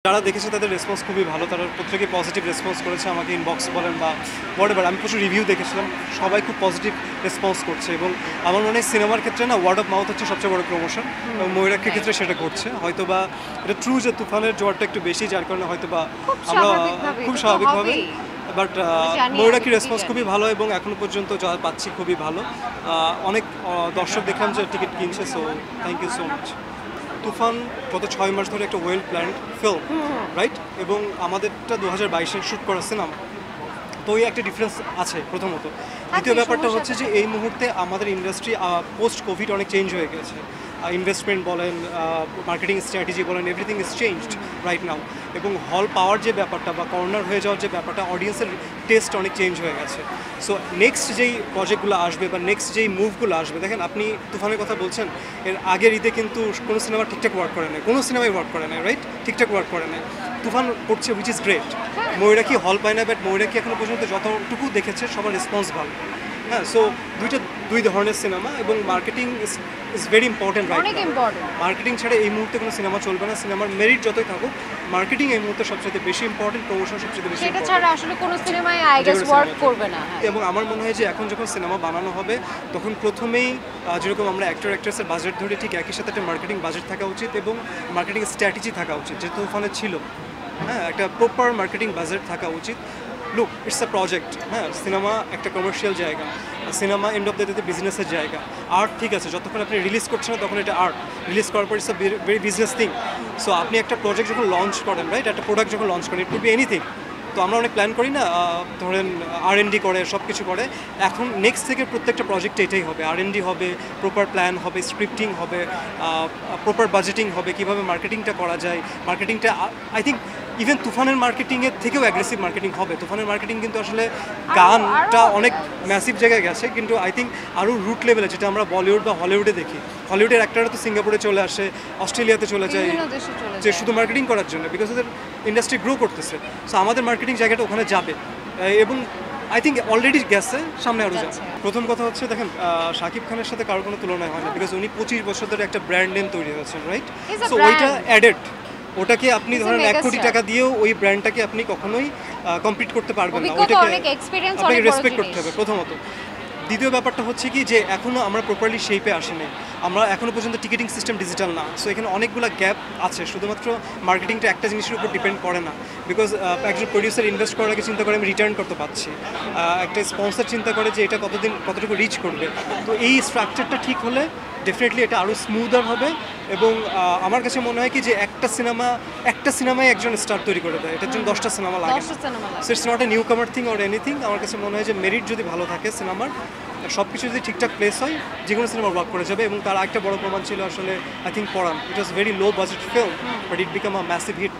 যারা দেখেছে তাদের রেসপন্স খুবই ভালো, তারা প্রত্যেকে পজিটিভ রেসপন্স করেছে আমাকে ইনবক্স বলেন বা হোয়াটএভার। আমি প্রচুর রিভিউ দেখেছিলাম, সবাই খুব পজিটিভ রেসপন্স করছে এবং আমার মনে হয় সিনেমার ক্ষেত্রে না ওয়ার্ড অফ মাউথ হচ্ছে সবচেয়ে বড় প্রমোশন এবং ময়ূরাক্ষীর ক্ষেত্রে সেটা ঘটছে। হয়তো বা এটা ট্রু যে তুফানের জোয়ারটা একটু বেশি, যার কারণে হয়তো বা আমরা খুব স্বাভাবিকভাবে, বাট ময়ূরাক্ষীর রেসপন্স খুবই ভালো এবং এখনো পর্যন্ত যা পাচ্ছি খুবই ভালো। অনেক দর্শক দেখলাম যে টিকিট কিনছে, so thank you so much. Toofan গত 6 মাস ধরে একটা ওয়েল প্ল্যান্ড ফিল্ম, রাইট? এবং আমাদেরটা 2022-এ শ্যুট করা সিনেমা, তো এই একটা ডিফারেন্স আছে প্রথমত। দ্বিতীয় ব্যাপারটা হচ্ছে যে এই মুহূর্তে আমাদের ইন্ডাস্ট্রি পোস্ট কোভিড অনেক চেঞ্জ হয়ে গেছে। ইনভেস্টমেন্ট বলেন, মার্কেটিং স্ট্র্যাটেজি বলেন, everything is changed right now. এবং হল পাওয়ার যে ব্যাপারটা বা কর্নার হয়ে যাওয়ার যে ব্যাপারটা, অডিয়েন্সের টেস্ট অনেক চেঞ্জ হয়ে গেছে। সো নেক্সট যেই প্রজেক্টগুলো আসবে বা নেক্সট যেই মুভগুলো আসবে, দেখেন আপনি তুফানের কথা বলছেন, এর আগের ঈদে কিন্তু কোনো সিনেমা ঠিকঠাক ওয়ার্ক করে নাই, কোনো সিনেমাই ওয়ার্ক করে নাই, রাইট? ঠিকঠাক ওয়ার্ক করে নাই। তুফান করছে, হুইচ ইজ গ্রেট। ময়ূরাক্ষী হল পায় না, বাট ময়ূরাক্ষী এখনো পর্যন্ত যতটুকু দেখেছে সবার রেসপন্স ভালো। হ্যাঁ, সো দুই ধরনের সিনেমা এবং marketing is very important right now. Marketing ছাড়া এই মুহূর্তে কোনো সিনেমা চলবে না। সিনেমার মেরিট যতই থাকুক, মার্কেটিং এই মুহূর্তে সবচেয়ে বেশি ইম্পর্টেন্ট, প্রমোশন সবচেয়ে বেশি সেটা ছাড়া আসলে কোনো সিনেমাই আই গেস ওয়ার্ক করবে না। এবং আমার মনে হয় যে এখন যখন সিনেমা বানানো হবে তখন প্রথমেই যেরকম আমরা অ্যাক্টর অ্যাক্ট্রেসের বাজেট ধরে, ঠিক একই সাথে একটা মার্কেটিং বাজেট থাকা উচিত এবং মার্কেটিং স্ট্র্যাটেজি থাকা উচিত, যেহেতু ওখানে ছিল। হ্যাঁ, একটা প্রপার মার্কেটিং বাজেট থাকা উচিত। Look, it's a project. হ্যাঁ, সিনেমা একটা কমার্শিয়াল জায়গা, cinema end of the day বিজনেসের জায়গা। আর্ট ঠিক আছে, যতক্ষণ আপনি রিলিজ করছেন না তখন এটা আর্ট, রিলিজ করার পর it's a very business thing. So আপনি একটা প্রজেক্ট যখন লঞ্চ করেন, রাইট, একটা প্রোডাক্ট যখন লঞ্চ করেন, ইট কুড বি এনিথিং। তো আমরা অনেক প্ল্যান করি না, ধরেন R&D করে, সব কিছু করে। এখন নেক্সট থেকে প্রত্যেকটা প্রজেক্টে এটাই হবে, R&D হবে, প্রপার প্ল্যান হবে, স্ক্রিপ্টিং হবে, প্রপার বাজেটিং হবে, কীভাবে মার্কেটিংটা করা যায়। মার্কেটিংটা আই থিঙ্ক ইভেন তুফানের মার্কেটিংয়ের থেকেও অ্যাগ্রেসিভ মার্কেটিং হবে। তুফানের মার্কেটিং কিন্তু আসলে গানটা অনেক ম্যাসিভ জায়গায় গেছে, কিন্তু আই থিঙ্ক আরও রুট লেভেলে, যেটা আমরা বলিউড বা হলিউডে দেখি। হলিউডের অ্যাক্টররা তো সিঙ্গাপুরে চলে আসে, অস্ট্রেলিয়াতে চলে যায়, যে শুধু মার্কেটিং করার জন্য, বিকজ ওদের ইন্ডাস্ট্রি গ্রো করতেছে। সো আমাদের মার্কেটিং জায়গাটা ওখানে যাবে এবং আই থিঙ্ক অলরেডি গেছে, সামনে আরও যাচ্ছে। প্রথম কথা হচ্ছে, দেখেন শাকিব খানের সাথে কারোর কোনো তুলনায় হয় না, বিকজ উনি 25 বছর ধরে একটা ব্র্যান্ড নেম তৈরি হয়েছেন, রাইট? সো ওইটা অ্যাডেড, ওটাকে আপনি ধরেন 1 কোটি টাকা দিয়েও ওই ব্র্যান্ডটাকে আপনি কখনোই কমপ্লিট করতে পারবেন না। ওইটাকে আপনাকে রেসপেক্ট করতে হবে প্রথমত। দ্বিতীয় ব্যাপারটা হচ্ছে কি, যে এখনও আমরা প্রপারলি শেপে আসিনি, আমরা এখনও পর্যন্ত টিকিটিং সিস্টেম ডিজিটাল না। সো এখানে অনেকগুলো গ্যাপ আছে, শুধুমাত্র মার্কেটিংটা একটা জিনিসের উপর ডিপেন্ড করে না। বিকজ একজন প্রডিউসার ইনভেস্ট করার আগে চিন্তা করে আমি রিটার্ন করতে পারছি, একটা স্পন্সর চিন্তা করে যে এটা কতটুকু রিচ করবে। তো এই স্ট্রাকচারটা ঠিক হলে ডেফিনেটলি এটা আরও স্মুদার হবে। এবং আমার কাছে মনে হয় কি, যে একটা সিনেমায় একজন স্টার তৈরি করে দেয়, এটার জন্য 10টা সিনেমা লাগে। So it's not a new কামার থিং অর এনিথিং। আমার কাছে মনে হয় যে মেরিট যদি ভালো থাকে সিনেমার, সব কিছু যদি ঠিকঠাক প্লেস হয়, যে কোনো সিনেমা ওয়ার্ক করে যাবে। এবং তার একটা বড় প্রমাণ ছিল আসলে I think Paran. It was very low budget film, but it became a massive hit.